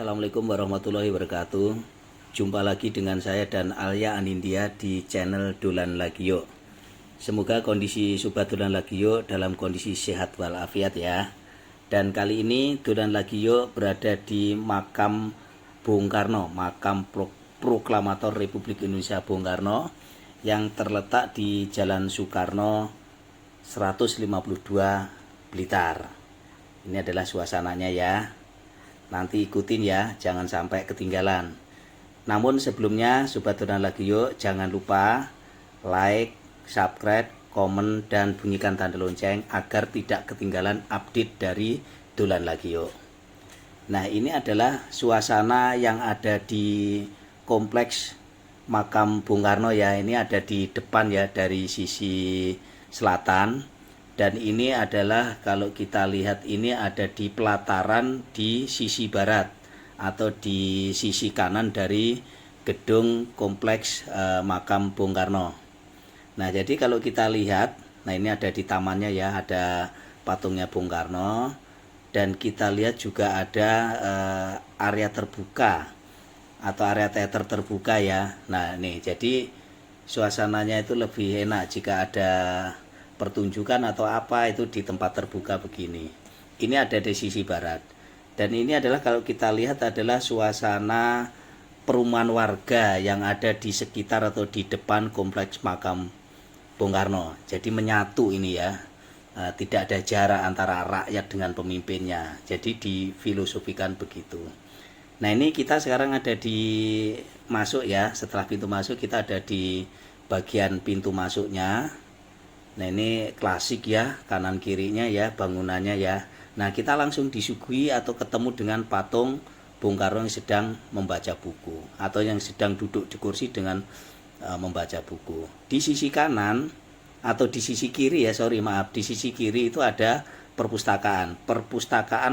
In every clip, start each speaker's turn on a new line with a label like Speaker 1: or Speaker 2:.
Speaker 1: Assalamualaikum warahmatullahi wabarakatuh. Jumpa lagi dengan saya dan Alia Anindya di channel Dolan Lagio. Semoga kondisi Sobat Dolan Lagio dalam kondisi sehat walafiat ya. Dan kali ini Dolan Lagio berada di makam Bung Karno, makam proklamator Republik Indonesia Bung Karno yang terletak di Jalan Soekarno 152 Blitar. Ini adalah suasananya ya. Nanti ikutin ya, jangan sampai ketinggalan. Namun sebelumnya Sobat Dolan Lagio jangan lupa like, subscribe, komen, dan bunyikan tanda lonceng agar tidak ketinggalan update dari Dolan Lagio. Nah, ini adalah suasana yang ada di kompleks makam Bung Karno ya. Ini ada di depan ya, dari sisi selatan. Dan ini adalah kalau kita lihat ini ada di pelataran di sisi barat atau di sisi kanan dari gedung kompleks makam Bung Karno. Nah, jadi kalau kita lihat, nah ini ada di tamannya ya, ada patungnya Bung Karno. Dan kita lihat juga ada area terbuka atau area teater terbuka ya. Nah nih, jadi suasananya itu lebih enak jika ada pertunjukan atau apa itu di tempat terbuka begini. Ini ada di sisi barat. Dan ini adalah kalau kita lihat adalah suasana perumahan warga yang ada di sekitar atau di depan kompleks makam Bung Karno. Jadi menyatu ini ya. Tidak ada jarak antara rakyat dengan pemimpinnya. Jadi difilosofikan begitu. Nah, ini kita sekarang ada di masuk ya. Setelah pintu masuk kita ada di bagian pintu masuknya. Nah, ini klasik ya, kanan kirinya ya bangunannya ya. Nah, kita langsung disuguhi atau ketemu dengan patung Bung Karno yang sedang membaca buku atau yang sedang duduk di kursi dengan membaca buku. Di sisi kanan atau di sisi kiri ya, di sisi kiri itu ada Perpustakaan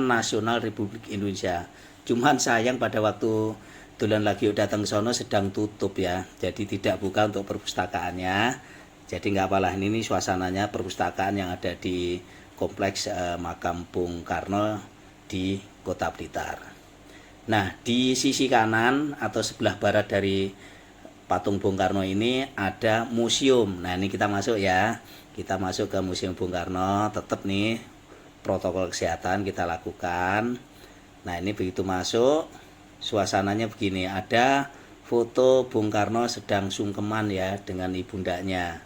Speaker 1: Nasional Republik Indonesia. Cuman sayang pada waktu Dolan Lagio datang ke sono sedang tutup ya, jadi tidak buka untuk perpustakaannya. Jadi nggak apalah, ini suasananya perpustakaan yang ada di kompleks makam Bung Karno di Kota Blitar. Nah, di sisi kanan atau sebelah barat dari patung Bung Karno ini ada museum. Nah, ini kita masuk ya. Kita masuk ke Museum Bung Karno. Tetap nih protokol kesehatan kita lakukan. Nah, ini begitu masuk, suasananya begini. Ada foto Bung Karno sedang sungkeman ya dengan ibundanya.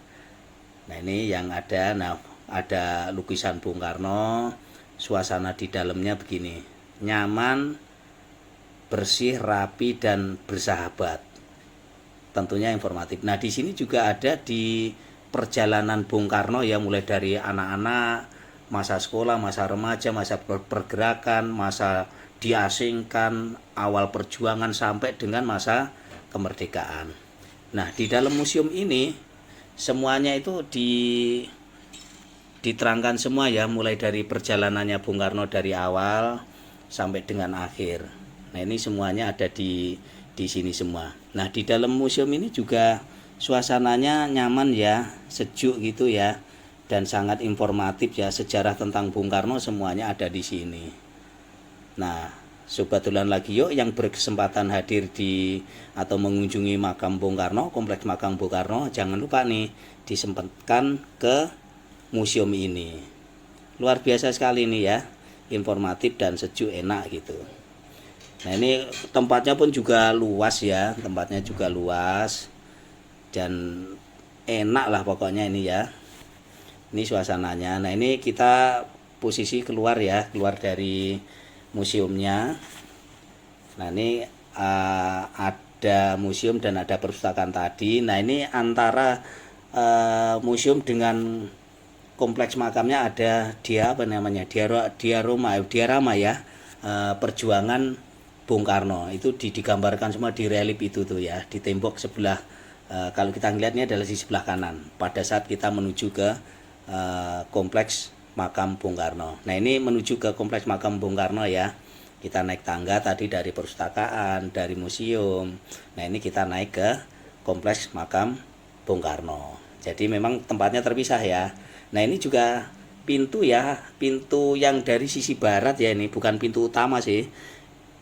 Speaker 1: Nah, ini yang ada. Nah, ada lukisan Bung Karno. Suasana di dalamnya begini. Nyaman, bersih, rapi, dan bersahabat. Tentunya informatif. Nah, di sini juga ada di perjalanan Bung Karno ya, mulai dari anak-anak, masa sekolah, masa remaja, masa pergerakan, masa diasingkan, awal perjuangan sampai dengan masa kemerdekaan. Nah, di dalam museum ini semuanya itu diterangkan semua ya, mulai dari perjalanannya Bung Karno dari awal sampai dengan akhir. Nah, ini semuanya ada di sini semua. Nah, di dalam museum ini juga suasananya nyaman ya, sejuk gitu ya, dan sangat informatif ya. Sejarah tentang Bung Karno semuanya ada di sini. Nah, Sobat Dolan Lagio yang berkesempatan hadir di atau mengunjungi makam Bung Karno, kompleks makam Bung Karno, jangan lupa nih disempatkan ke museum ini. Luar biasa sekali nih ya, informatif dan sejuk, enak gitu. Nah, ini tempatnya pun juga luas ya, tempatnya juga luas dan enak lah pokoknya ini ya. Ini suasananya. Nah, ini kita posisi keluar ya, keluar dari museumnya. Nah, ini ada museum dan ada perpustakaan tadi. Nah, ini antara museum dengan kompleks makamnya ada diorama ya, perjuangan Bung Karno. Itu digambarkan semua di relief itu tuh ya, di tembok sebelah. Kalau kita ngelihatnya adalah di sebelah kanan pada saat kita menuju ke kompleks makam Bung Karno. Nah, ini menuju ke kompleks makam Bung Karno ya. Kita naik tangga tadi dari perpustakaan, dari museum. Nah, ini kita naik ke kompleks makam Bung Karno. Jadi memang tempatnya terpisah ya. Nah, ini juga pintu ya, pintu yang dari sisi barat ya, ini bukan pintu utama sih.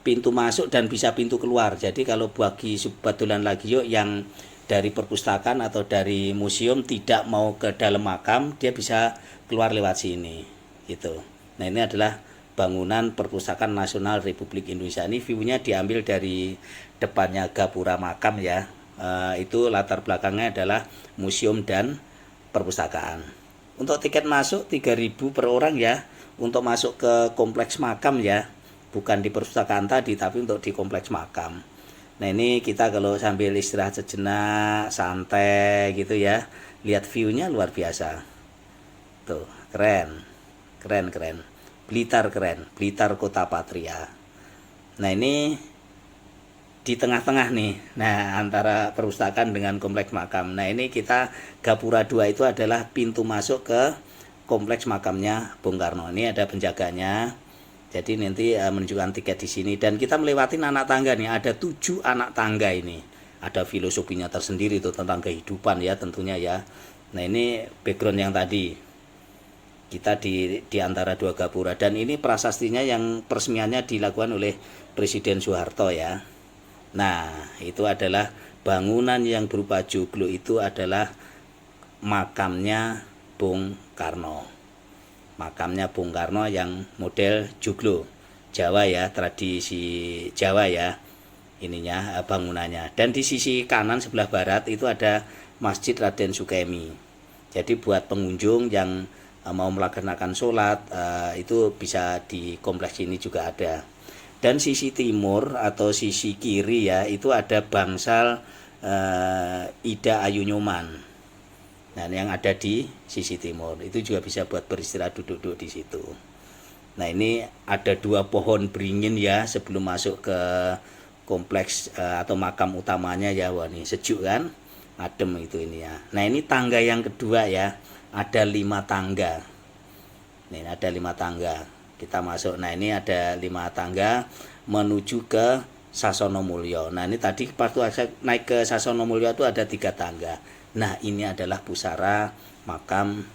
Speaker 1: pintu masuk dan bisa pintu keluar. Jadi kalau bagi Sobat Dolan Lagio yang dari perpustakaan atau dari museum tidak mau ke dalam makam, dia bisa keluar lewat sini gitu. Nah, ini adalah bangunan Perpustakaan Nasional Republik Indonesia. Ini view-nya diambil dari depannya gapura makam ya. Itu latar belakangnya adalah museum dan perpustakaan. Untuk tiket masuk 3.000 per orang ya, untuk masuk ke kompleks makam ya, bukan di perpustakaan tadi tapi untuk di kompleks makam. Nah, ini kita kalau sambil istirahat sejenak, santai gitu ya, lihat view-nya luar biasa. Tuh, keren. Keren. Blitar keren, Blitar Kota Patria. Nah, ini di tengah-tengah nih. Nah, antara perpustakaan dengan kompleks makam. Nah, ini kita gapura 2 itu adalah pintu masuk ke kompleks makamnya Bung Karno. Ini ada penjaganya. Jadi nanti menunjukkan tiket di sini dan kita melewati anak tangga nih. Ada 7 anak tangga ini. Ada filosofinya tersendiri tuh tentang kehidupan ya tentunya ya. Nah, ini background yang tadi. Kita di antara 2 gapura dan ini prasastinya yang peresmiannya dilakukan oleh Presiden Soeharto ya. Nah, itu adalah bangunan yang berupa joglo, itu adalah makamnya Bung Karno. Makamnya Bung Karno yang model joglo Jawa ya, tradisi Jawa ya ininya bangunannya. Dan di sisi kanan sebelah barat itu ada Masjid Raden Sukemi. Jadi buat pengunjung yang mau melaksanakan sholat itu bisa di kompleks ini juga ada. Dan sisi timur atau sisi kiri ya itu ada bangsal Ida Ayu Nyoman. Nah, yang ada di sisi timur itu juga bisa buat beristirahat, duduk-duduk di situ. Nah, ini ada 2 pohon beringin ya sebelum masuk ke kompleks atau makam utamanya ya. Wah, ini sejuk kan, adem itu ini ya. Nah, ini tangga yang kedua ya, ada 5 tangga. Nih, ada 5 tangga. Kita masuk. Nah, ini ada 5 tangga menuju ke Sasono Mulyo. Nah, ini tadi pas naik ke Sasono Mulyo itu ada 3 tangga. Nah, ini adalah pusara makam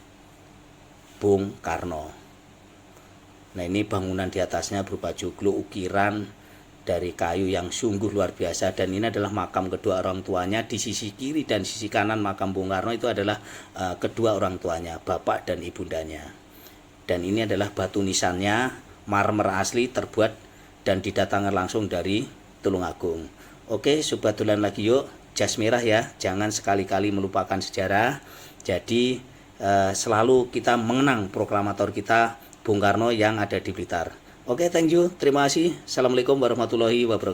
Speaker 1: Bung Karno. Nah, ini bangunan di atasnya berupa joglo ukiran dari kayu yang sungguh luar biasa. Dan ini adalah makam kedua orang tuanya. Di sisi kiri dan sisi kanan makam Bung Karno itu adalah kedua orang tuanya, bapak dan ibundanya. Dan ini adalah batu nisannya, marmer asli terbuat dan didatangkan langsung dari Tulungagung. Oke, Sobat Dolan Lagio, jas merah ya, jangan sekali-kali melupakan sejarah. Jadi selalu kita mengenang proklamator kita Bung Karno yang ada di Blitar. Oke, thank you, terima kasih. Assalamualaikum warahmatullahi wabarakatuh.